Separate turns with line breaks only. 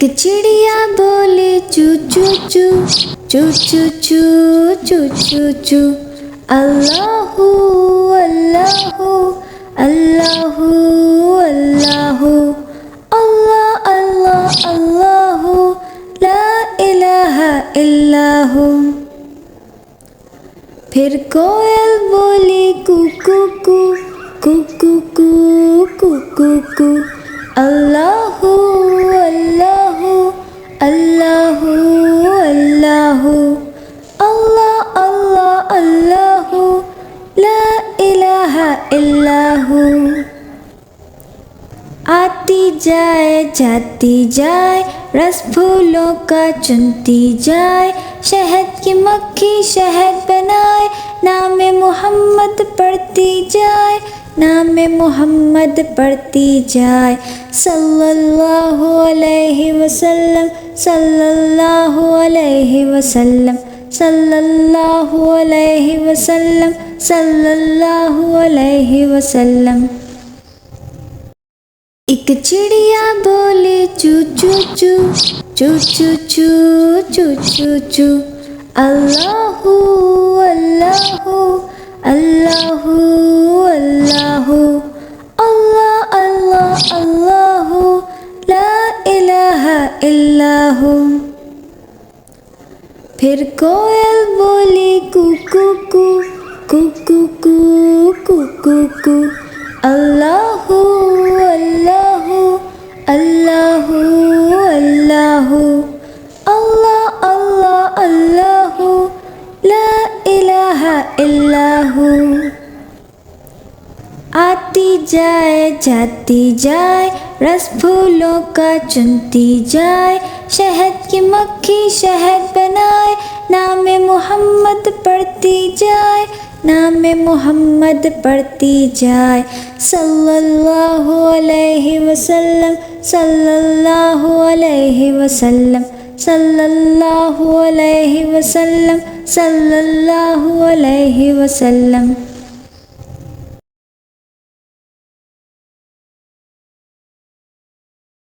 चिड़िया बोले चू चू चू चू चू चू चू चू चू। अल्लाहू अल्लाहू अल्लाहू अल्लाहू अल्लाह अल्लाह अल्लाहू ला इलाहा इल्लाहू। फिर कोयल बोली कू कू कू कू कू कू कू कू कू। अल्लाहू अल्लाहू अल्लाहू अल्लाहू अल्लाह अल्लाह अल्लाहू ला इलाहा इल्लाहू। आती जाए जाती जाए रस फूलों का चुनती जाए। शहद की मक्खी शहद बनाए नाम मोहम्मद पढ़ती जाए नाम मोहम्मद पढ़ती जाए। सल्लल्लाहु अलैहि वसल्लम सल्लल्लाहु अलैहि वसल्लम सल्लल्लाहु अलैहि वसल्लम सल्लल्लाहु अलैहि वसल्लम। एक चिड़िया बोले चू चू चू चू चू चू चू चू चू। अल्लाहू अल्लाहू अल्लाहू अल्लाहू अल्लाह अल्लाह अल्लाहू ला इलाहा इल्लाहू। फिर कोयल बोली कू कू कू कू कू कू कू कू कू। अल्लाहू अल्लाहू अल्लाहू अल्लाहू अल्लाह अल्लाह अल्लाहू ला इलाहा इल्लाहू। आती जाए जाती जाए रस फूलों का चुनती जाए। शहद की मक्खी शहद बनाए नाम मोहम्मद पढ़ती जाए नाम मोहम्मद पढ़ती जाए। सल्लल्लाहु अलैहि वसल्लम सल्लल्लाहु अलैहि वसल्लम सल्लल्लाहु अलैहि वसल्लम सल्लल्लाहु अलैहि वसल्लम।